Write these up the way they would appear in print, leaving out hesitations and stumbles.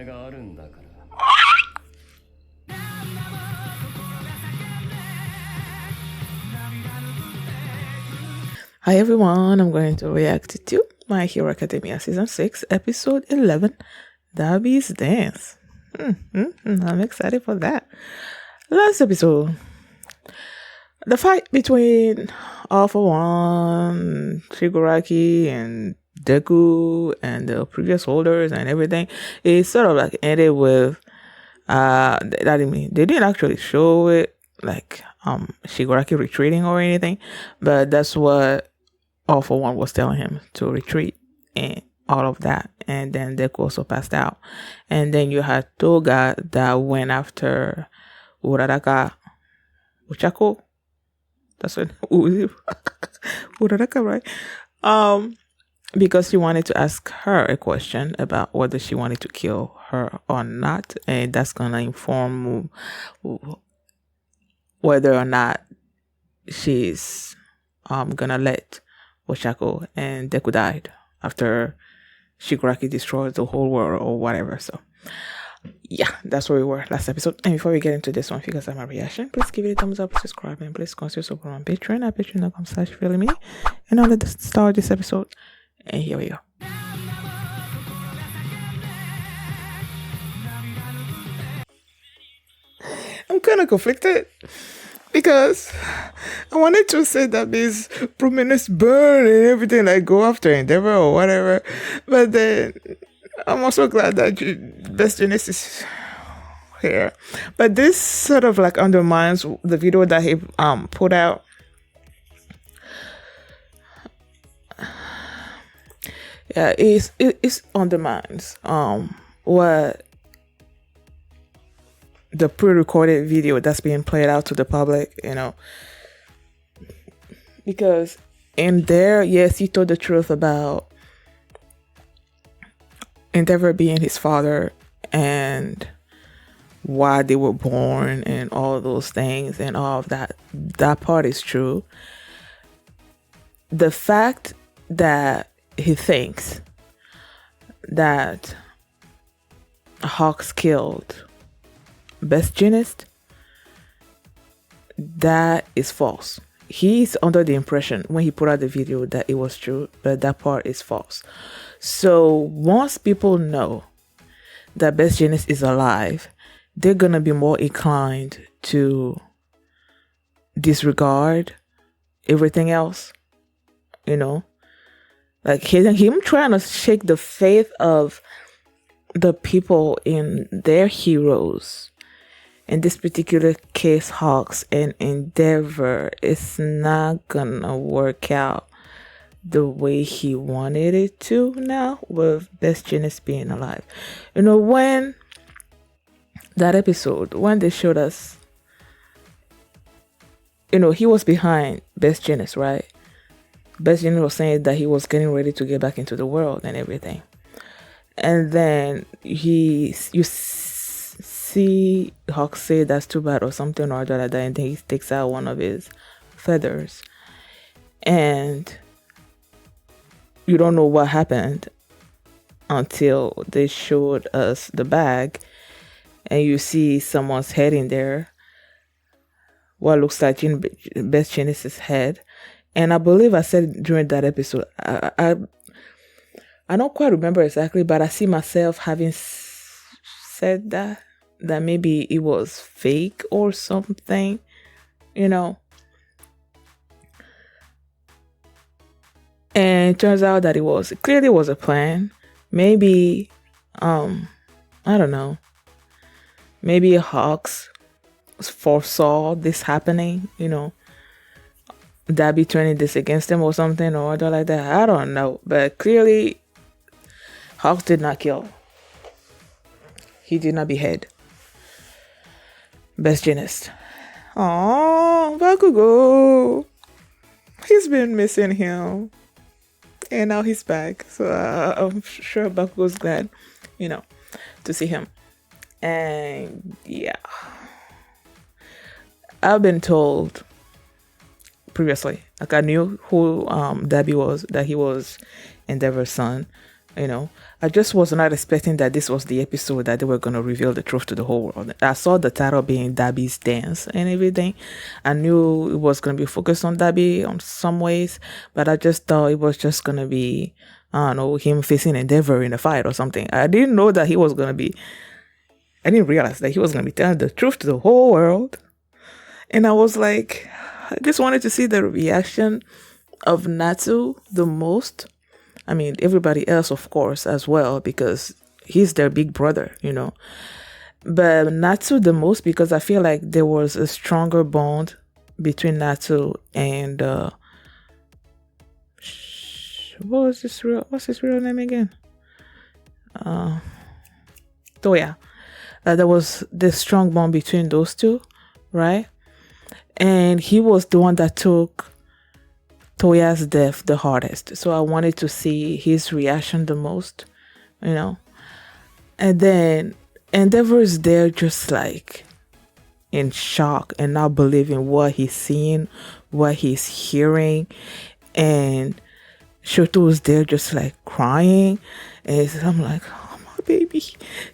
Hi everyone, I'm going to react to My Hero Academia Season 6, Episode 11, Dabi's Dance. I'm excited for that. Last episode, the fight between All For One, Shigaraki, and Deku, and the previous holders and everything, it sort of like ended with, they didn't actually show it, like, Shigaraki retreating or anything, but that's what All For One was telling him to retreat and all of that. And then Deku also passed out. And then you had Toga that went after Uraraka Uchako. That's what Uraraka, right? Because she wanted to ask her a question about whether she wanted to kill her or not. And that's gonna inform whether or not she's gonna let Ochako and Deku died after Shigaraki destroyed the whole world or whatever. So yeah, that's where we were last episode. And before we get into this one, if you guys have my reaction, please give it a thumbs up, subscribe, and please consider support on Patreon at patreon.com/feelingme. And now let's start this episode. And here we go. I'm kind of conflicted because I wanted to say that this prominence burn and everything, like go after Endeavor or whatever, but then I'm also glad that Best Genius is here. But this sort of like undermines the video that he put out. Yeah, it undermines what the pre-recorded video that's being played out to the public, because in there, yes, he told the truth about Endeavor being his father and why they were born and all those things and all of that. That part is true. The fact that he thinks that Hawks killed Best Genius, that is false. He's under the impression when he put out the video that it was true, but that part is false. So once people know that Best Genius is alive, they're gonna be more inclined to disregard everything else, like him trying to shake the faith of the people in their heroes. In this particular case, Hawks and Endeavor, it's not gonna work out the way he wanted it to now with Best Genius being alive. When that episode, when they showed us, he was behind Best Genius, right? Best Genius was saying that he was getting ready to get back into the world and everything. And then you see Hawk say that's too bad or something or other like that, and then he takes out one of his feathers. And you don't know what happened until they showed us the bag, and you see someone's head in there. What looks like Best Genius's head. And I believe I said during that episode, I don't quite remember exactly, but I see myself having said that maybe it was fake or something, And it turns out that it clearly was a plan. Maybe, I don't know. Maybe Hawks foresaw this happening, Dabi turning this against him or something or other like that. I don't know. But clearly, Hawks did not kill. He did not behead Best Genius. Oh, Bakugo. He's been missing him. And now he's back. So I'm sure Bakugo's glad, to see him. And yeah. I've been told previously, like I knew who Dabi was, that he was Endeavor's son, You know, I just was not expecting that this was the episode that they were going to reveal the truth to the whole world. I saw the title being Dabi's dance and everything. I knew it was going to be focused on Dabi on some ways, but I just thought it was just going to be, I don't know, him facing Endeavor in a fight or something. I didn't know that he was going to be, I didn't realize that he was going to be telling the truth to the whole world. And I was like, I just wanted to see the reaction of Natsu the most. I mean, everybody else, of course, as well, because he's their big brother, you know. But Natsu the most because I feel like there was a stronger bond between Natsu and what's his real name again? Toya. There was this strong bond between those two, right? And he was the one that took Toya's death the hardest. So I wanted to see his reaction the most, you know. And then Endeavor is there just like in shock and not believing what he's seeing, what he's hearing. And Shoto is there just like crying. And I'm like, oh my baby.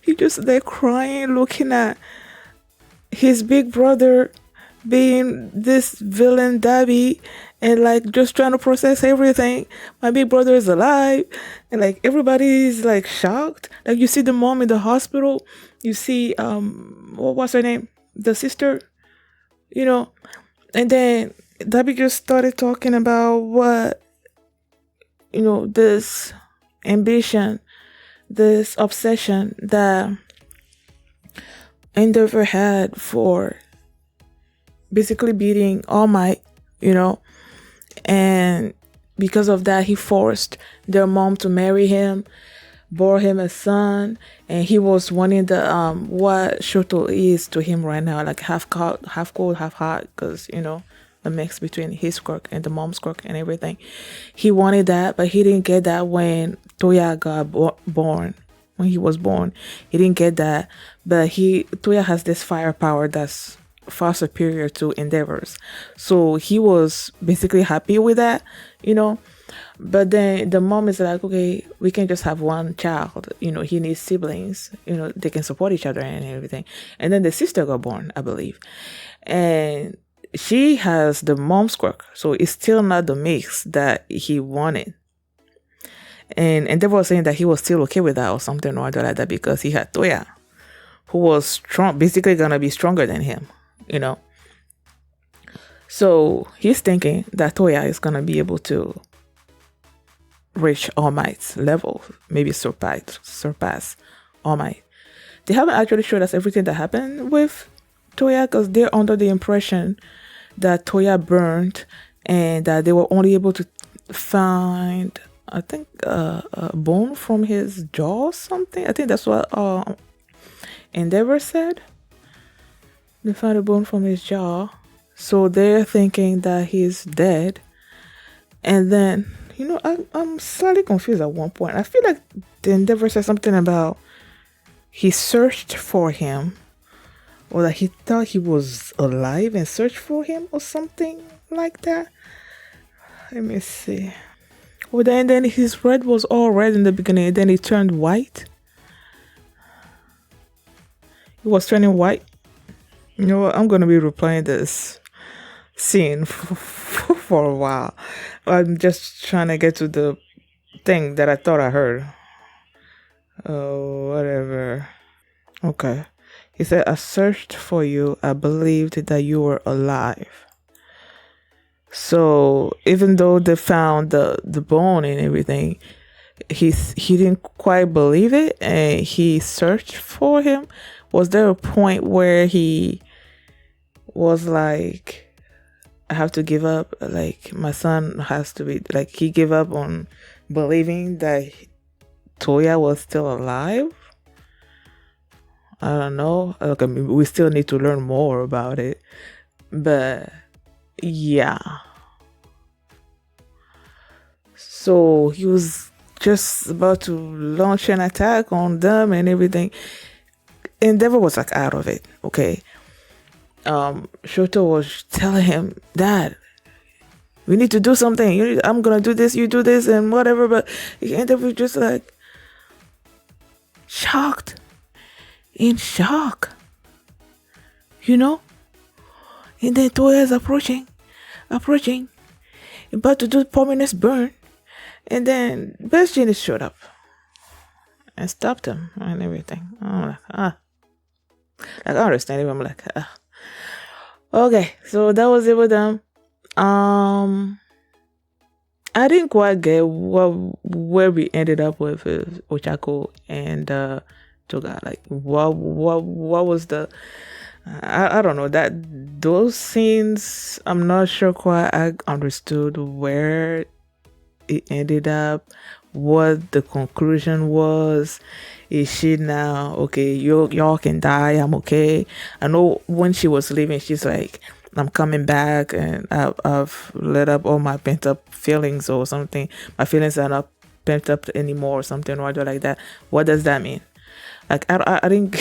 He just there crying, looking at his big brother being this villain Dabi and like just trying to process everything. My big brother is alive and like everybody's like shocked. Like you see the mom in the hospital, you see what's her name? The sister, you know, and then Dabi just started talking about what, you know, this ambition, this obsession that Endeavor had for basically beating All Might, you know, and because of that, he forced their mom to marry him, bore him a son, and he was wanting the what Shoto is to him right now, like half cold, half hot, because you know the mix between his quirk and the mom's quirk and everything. He wanted that, but he didn't get that when Toya got born. When he was born, he didn't get that, but Toya has this firepower that's far superior to Endeavor's. So he was basically happy with that, you know. But then the mom is like, okay, we can just have one child. You know, he needs siblings. You know, they can support each other and everything. And then the sister got born, I believe. And she has the mom's quirk. So it's still not the mix that he wanted. And Endeavor was saying that he was still okay with that or something or other like that because he had Toya, who was strong, basically gonna be stronger than him, you know. So he's thinking that Toya is gonna be able to reach All Might's level, maybe surpass All Might. They haven't actually showed us everything that happened with Toya because they're under the impression that Toya burned and that they were only able to find, I think, a bone from his jaw or something. I think that's what Endeavor said. They found a bone from his jaw. So they're thinking that he's dead. And then, you know, I'm slightly confused at one point. I feel like the Endeavor said something about he searched for him, or that he thought he was alive and searched for him or something like that. Let me see. Well, then his red was all red in the beginning, and then it turned white. It was turning white. You know what? I'm going to be replaying this scene for a while. I'm just trying to get to the thing that I thought I heard. Oh, whatever. Okay. He said, I searched for you. I believed that you were alive. So even though they found the bone and everything, he didn't quite believe it, and he searched for him. Was there a point where he was like, I have to give up, like my son has to be, like he gave up on believing that Toya was still alive? I don't know. Like, I mean, we still need to learn more about it, but yeah. So he was just about to launch an attack on them and everything. Endeavor was like out of it, okay? Shoto was telling him, Dad, we need to do something. I'm gonna do this, you do this, and whatever. But Endeavor just like, shocked, in shock, you know. And then Toya is approaching, about to do Pominous burn. And then Best Genius showed up and stopped him and everything. I'm like, like I understand it. I'm like, okay, so that was it with them. I didn't quite get where we ended up with Ochako and Toga. Like, what was the? I don't know that those scenes. I'm not sure quite. I understood where it ended up, what the conclusion was. Is she now okay? Y'all can die. I'm okay. I know when she was leaving, she's like, I'm coming back, and I've let up all my pent up feelings or something. My feelings are not pent up anymore or something or other like that. What does that mean? Like I didn't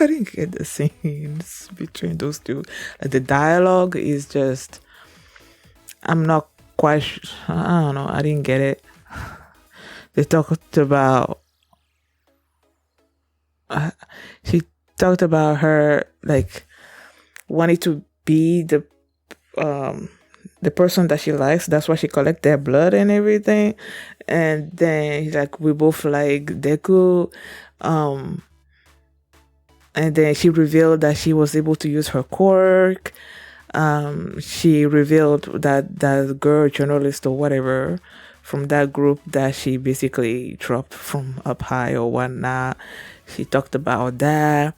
I didn't get the scenes between those two. Like the dialogue is just I'm not quite. I don't know. I didn't get it. They talked about. She talked about her like wanting to be the person that she likes. That's why she collect their blood and everything. And then he's like, we both like Deku. And then she revealed that she was able to use her quirk. She revealed that girl journalist or whatever from that group that she basically dropped from up high or whatnot. She talked about that,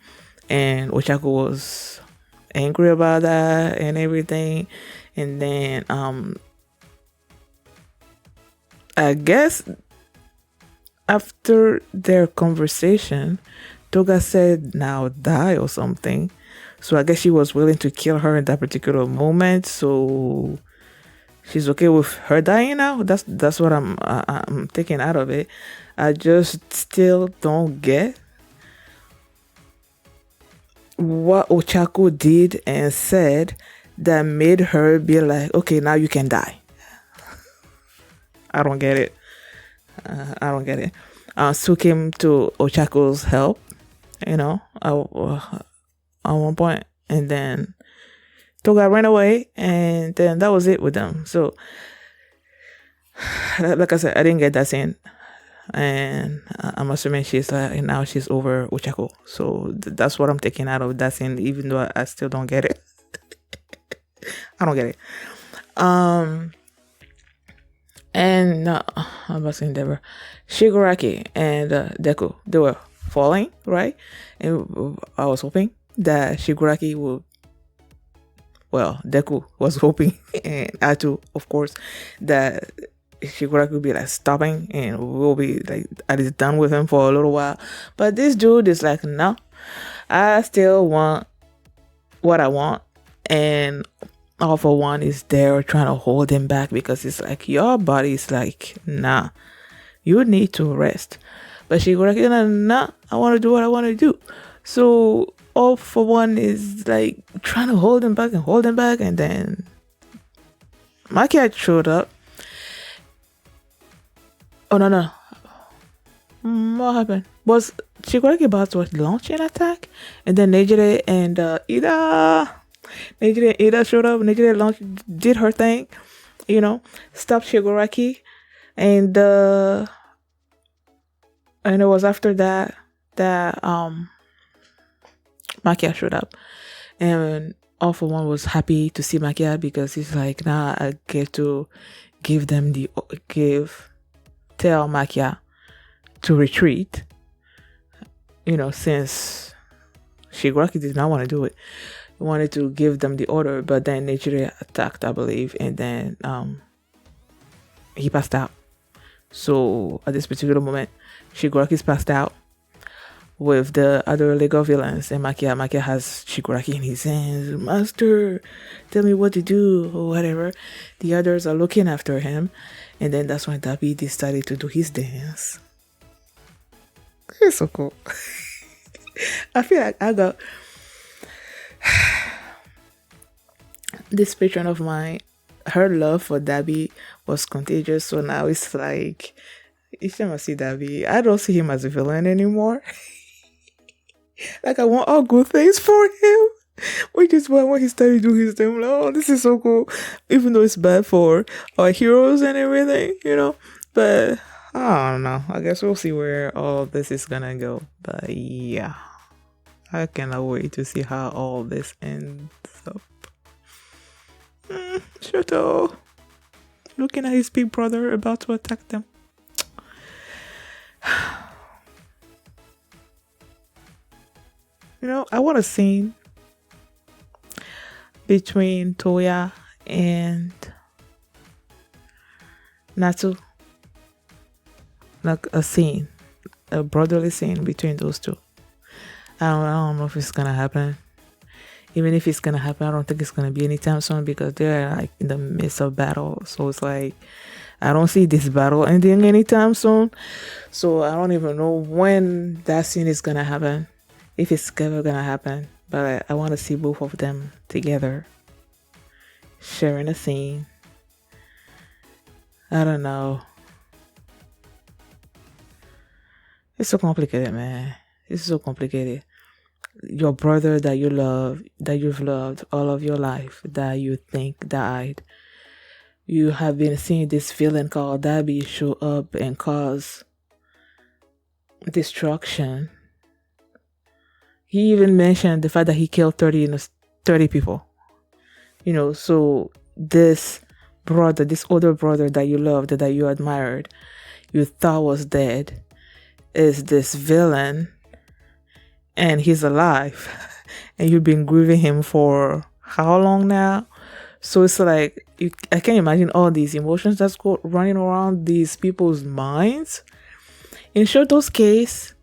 and Ochako was angry about that and everything. And then I guess after their conversation, Toga said now die or something. So I guess she was willing to kill her in that particular moment. So she's okay with her dying now. That's what I'm taking out of it. I just still don't get what Ochako did and said that made her be like, okay, now you can die. I don't get it. I don't get it. Sue came to Ochako's help, at one point, and then Toga ran away, and then that was it with them. So, like I said, I didn't get that scene, and I'm assuming she's like now she's over Ochako. So that's what I'm taking out of that scene, even though I still don't get it. I don't get it. And I'm about to say Endeavor, Shigaraki and Deku, they were falling, right? And I was hoping that Shigaraki would. Well, Deku was hoping, and I too, of course, that Shigaraki will be like stopping, and we'll be like at least done with him for a little while. But this dude is like, no, I still want what I want, and All for One is there trying to hold him back because it's like your body's like, nah, you need to rest. But Shigaraki, nah, I want to do what I want to do. So All for One is like trying to hold him back, and then my cat showed up. Oh no. What happened? Was Shigaraki about to launch an attack? And then Nejire and Ida showed up. Nejire did her thing, stopped Shigaraki, and it was after that Makia showed up, and All for One was happy to see Makia because he's like, now I get to tell Makia to retreat, since Shigaraki did not want to do it. He wanted to give them the order, but then Nejire attacked, I believe, and then he passed out. So at this particular moment, Shigaraki's passed out with the other Lego villains, and Makia has Shigaraki in his hands. Master, tell me what to do, or whatever. The others are looking after him, and then that's when Dabi decided to do his dance. It's so cool. I feel like I got this patron of mine. Her love for Dabi was contagious, so now it's like You should see Dabi. I don't see him as a villain anymore. Like I want all good things for him. Which is why when he started doing his thing, I'm like, oh, this is so cool. Even though it's bad for our heroes and everything, you know. But I don't know. I guess we'll see where all this is gonna go. But yeah, I cannot wait to see how all this ends up. Shoto looking at his big brother about to attack them. You know, I want a scene between Toya and Natsu. Like a scene, a brotherly scene between those two. I don't know if it's gonna happen. Even if it's gonna happen, I don't think it's gonna be anytime soon because they're like in the midst of battle. So it's like I don't see this battle ending anytime soon. So I don't even know when that scene is gonna happen, if it's ever gonna happen. But I want to see both of them together, sharing a scene. I don't know. It's so complicated, man. It's so complicated. Your brother that you love, that you've loved all of your life, that you think died. You have been seeing this villain called Dabi show up and cause destruction. He even mentioned the fact that he killed 30 people. You know, so this brother, this older brother that you loved, that you admired, you thought was dead, is this villain, and he's alive. And you've been grieving him for how long now? So it's like, I can imagine all these emotions that's running around these people's minds. In Shoto's case,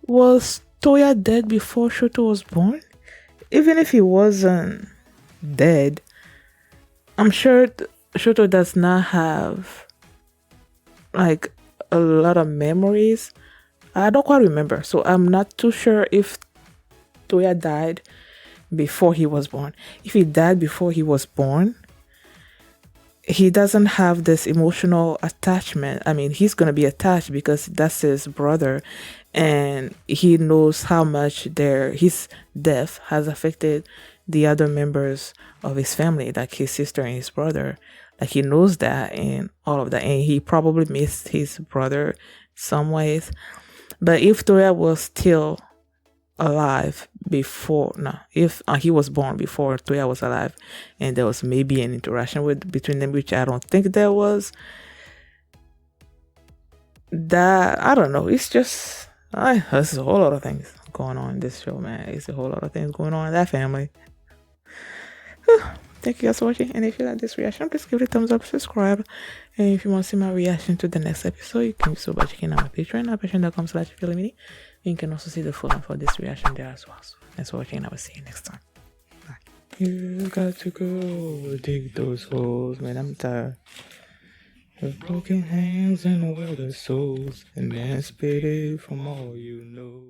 was Toya dead before Shoto was born? Even if he wasn't dead, I'm sure Shoto does not have like a lot of memories. I don't quite remember, so I'm not too sure if Toya died before he was born. If he died before he was born, he doesn't have this emotional attachment. I mean, he's going to be attached because that's his brother, and he knows how much his death has affected the other members of his family, like his sister and his brother. Like he knows that and all of that, and he probably missed his brother some ways. But if Toya was still alive if he was born before Toya was alive, and there was maybe an interaction between them, which I don't think there was, that I don't know. It's just there's a whole lot of things going on in this show, man. It's a whole lot of things going on in that family. Thank you guys for watching, and if you like this reaction, please give it a thumbs up, subscribe, and if you want to see my reaction to the next episode, you can do so by checking out my Patreon at patreon.com/feeling. You can also see the full for this reaction there as well. So thanks for watching, and I will see you next time. Bye. You got to go dig those holes, man. I'm tired. With broken hands and a world of souls, and then spit it from all you know.